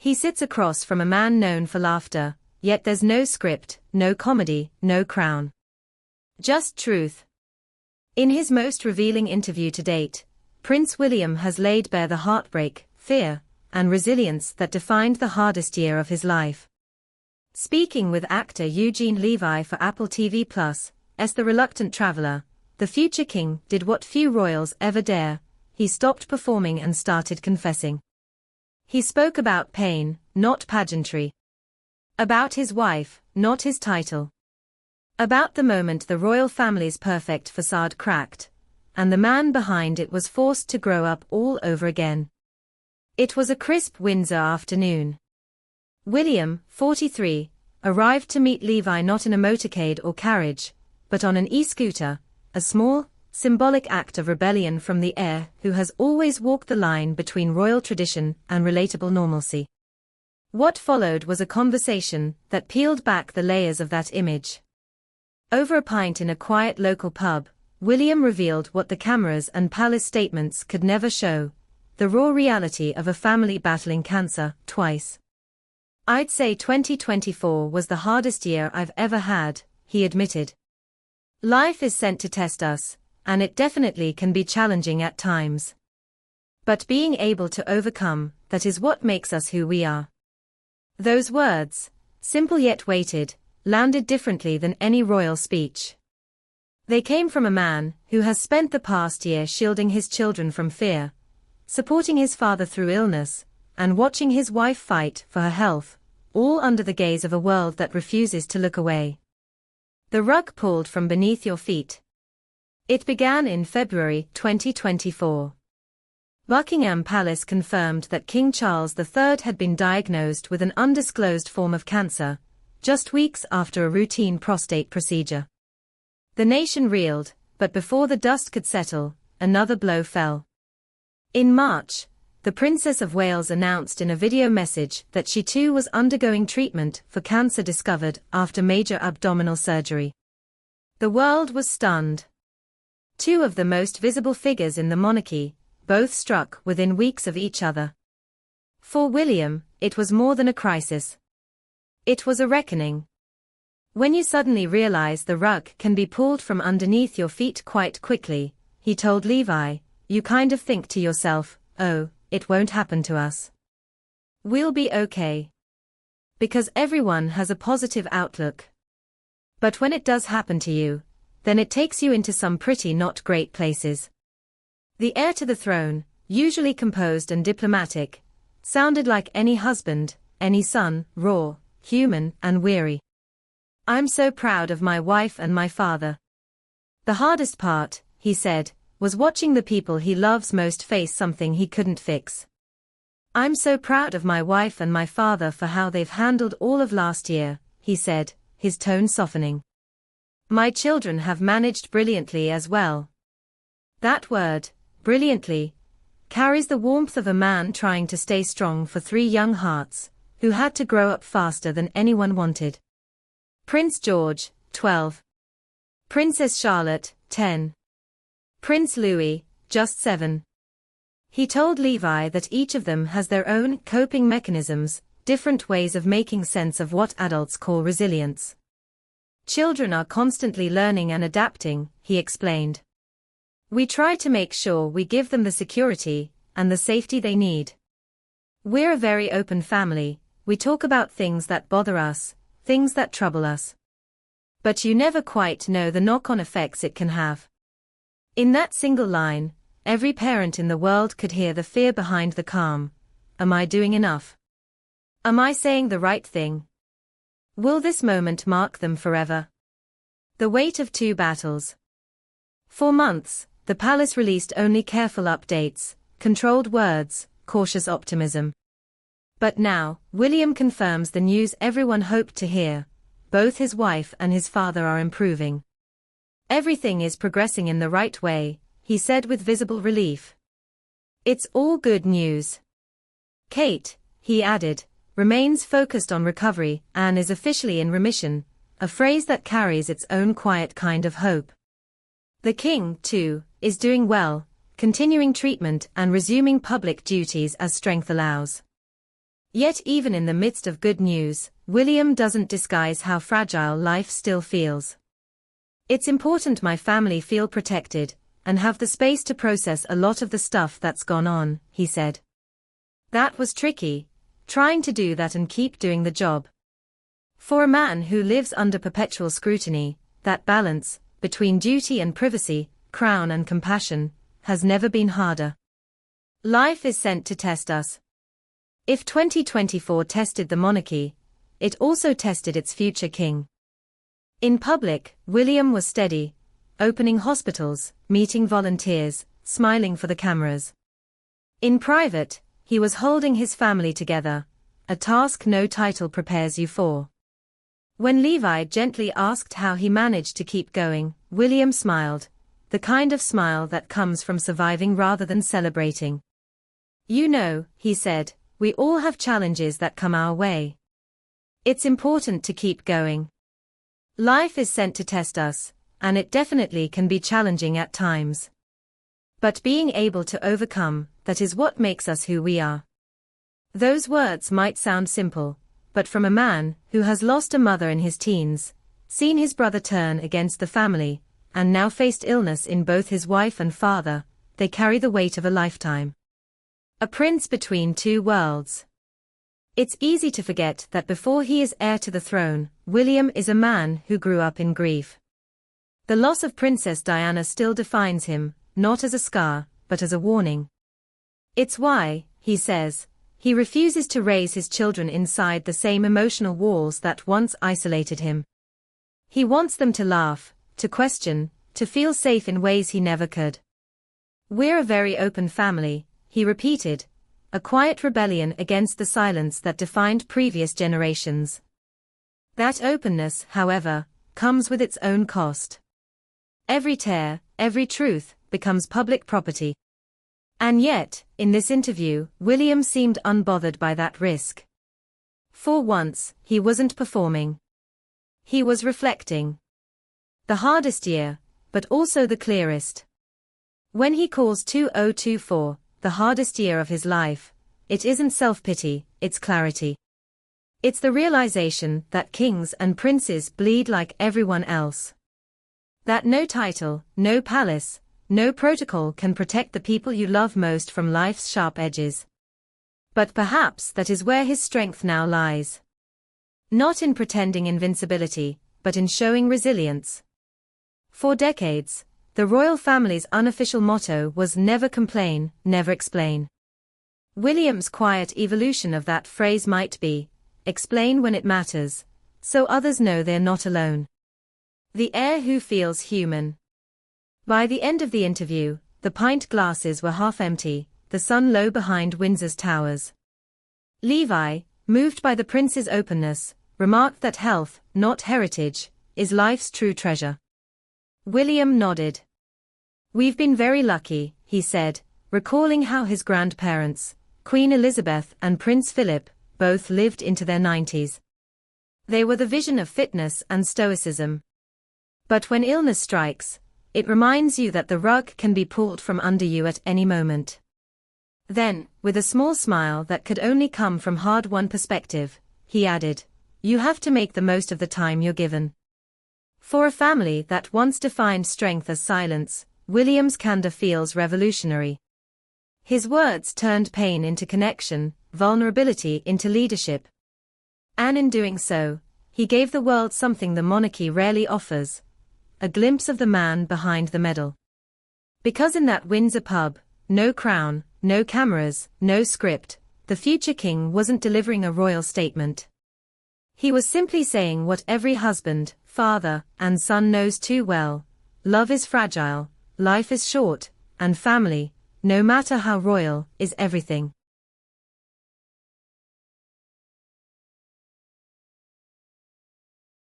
He sits across from a man known for laughter, yet there's no script, no comedy, no crown. Just truth. In his most revealing interview to date, Prince William has laid bare the heartbreak, fear, and resilience that defined the hardest year of his life. Speaking with actor Eugene Levy for Apple TV+, as the reluctant traveler, the future king did what few royals ever dare: he stopped performing and started confessing. He spoke about pain, not pageantry. About his wife, not his title. About the moment the royal family's perfect facade cracked, and the man behind it was forced to grow up all over again. It was a crisp Windsor afternoon. William, 43, arrived to meet Levy not in a motorcade or carriage, but on an e-scooter, a small, symbolic act of rebellion from the heir who has always walked the line between royal tradition and relatable normalcy. What followed was a conversation that peeled back the layers of that image. Over a pint in a quiet local pub, William revealed what the cameras and palace statements could never show: the raw reality of a family battling cancer, twice. "I'd say 2024 was the hardest year I've ever had," he admitted. "Life is sent to test us, and it definitely can be challenging at times. But being able to overcome, that is what makes us who we are." Those words, simple yet weighted, landed differently than any royal speech. They came from a man who has spent the past year shielding his children from fear, supporting his father through illness, and watching his wife fight for her health, all under the gaze of a world that refuses to look away. The rug pulled from beneath your feet. It began in February 2024. Buckingham Palace confirmed that King Charles III had been diagnosed with an undisclosed form of cancer, just weeks after a routine prostate procedure. The nation reeled, but before the dust could settle, another blow fell. In March, the Princess of Wales announced in a video message that she too was undergoing treatment for cancer discovered after major abdominal surgery. The world was stunned. Two of the most visible figures in the monarchy, both struck within weeks of each other. For William, it was more than a crisis. It was a reckoning. When you suddenly realize the rug can be pulled from underneath your feet quite quickly, he told Levy, you kind of think to yourself, oh, it won't happen to us. We'll be okay. Because everyone has a positive outlook. But when it does happen to you, then it takes you into some pretty not great places. The heir to the throne, usually composed and diplomatic, sounded like any husband, any son, raw, human, and weary. "I'm so proud of my wife and my father. The hardest part," he said, "was watching the people he loves most face something he couldn't fix. I'm so proud of my wife and my father for how they've handled all of last year," he said, his tone softening. "My children have managed brilliantly as well." That word, brilliantly, carries the warmth of a man trying to stay strong for three young hearts, who had to grow up faster than anyone wanted. Prince George, 12. Princess Charlotte, 10. Prince Louis, just 7. He told Levy that each of them has their own coping mechanisms, different ways of making sense of what adults call resilience. "Children are constantly learning and adapting," he explained. "We try to make sure we give them the security and the safety they need. We're a very open family, we talk about things that bother us, things that trouble us. But you never quite know the knock-on effects it can have." In that single line, every parent in the world could hear the fear behind the calm. Am I doing enough? Am I saying the right thing? Will this moment mark them forever? The weight of two battles. For months, the palace released only careful updates, controlled words, cautious optimism. But now, William confirms the news everyone hoped to hear: both his wife and his father are improving. "Everything is progressing in the right way," he said with visible relief. "It's all good news. Kate," he added, "remains focused on recovery and is officially in remission," a phrase that carries its own quiet kind of hope. The king, too, is doing well, continuing treatment and resuming public duties as strength allows. Yet even in the midst of good news, William doesn't disguise how fragile life still feels. It's important my family feel protected, and have the space to process a lot of the stuff that's gone on, he said. That was tricky, trying to do that and keep doing the job. For a man who lives under perpetual scrutiny, that balance, between duty and privacy, crown and compassion, has never been harder. Life is sent to test us. If 2024 tested the monarchy, it also tested its future king. In public, William was steady, opening hospitals, meeting volunteers, smiling for the cameras. In private, he was holding his family together, a task no title prepares you for. When Levi gently asked how he managed to keep going, William smiled, the kind of smile that comes from surviving rather than celebrating. You know, he said, we all have challenges that come our way. It's important to keep going. Life is sent to test us, and it definitely can be challenging at times. But being able to overcome, that is what makes us who we are. Those words might sound simple, but from a man who has lost a mother in his teens, seen his brother turn against the family, and now faced illness in both his wife and father, they carry the weight of a lifetime. A prince between two worlds. It's easy to forget that before he is heir to the throne, William is a man who grew up in grief. The loss of Princess Diana still defines him, not as a scar, but as a warning. It's why, he says, he refuses to raise his children inside the same emotional walls that once isolated him. He wants them to laugh, to question, to feel safe in ways he never could. We're a very open family, he repeated, a quiet rebellion against the silence that defined previous generations. That openness, however, comes with its own cost. Every tear, every truth, becomes public property. And yet, in this interview, William seemed unbothered by that risk. For once, he wasn't performing. He was reflecting. The hardest year, but also the clearest. When he calls 2024, the hardest year of his life, it isn't self-pity, it's clarity. It's the realization that kings and princes bleed like everyone else. That no title, no palace, no protocol can protect the people you love most from life's sharp edges. But perhaps that is where his strength now lies. Not in pretending invincibility, but in showing resilience. For decades, the royal family's unofficial motto was never complain, never explain. William's quiet evolution of that phrase might be, explain when it matters, so others know they're not alone. The heir who feels human. By the end of the interview, the pint glasses were half empty, the sun low behind Windsor's towers. Levi, moved by the prince's openness, remarked that health, not heritage, is life's true treasure. William nodded. We've been very lucky, he said, recalling how his grandparents, Queen Elizabeth and Prince Philip, both lived into their 90s. They were the vision of fitness and stoicism. But when illness strikes, it reminds you that the rug can be pulled from under you at any moment. Then, with a small smile that could only come from hard-won perspective, he added, you have to make the most of the time you're given. For a family that once defined strength as silence, William's candor feels revolutionary. His words turned pain into connection, vulnerability into leadership. And in doing so, he gave the world something the monarchy rarely offers, a glimpse of the man behind the medal. Because in that Windsor pub, no crown, no cameras, no script, the future king wasn't delivering a royal statement. He was simply saying what every husband, father, and son knows too well: love is fragile, life is short, and family, no matter how royal, is everything.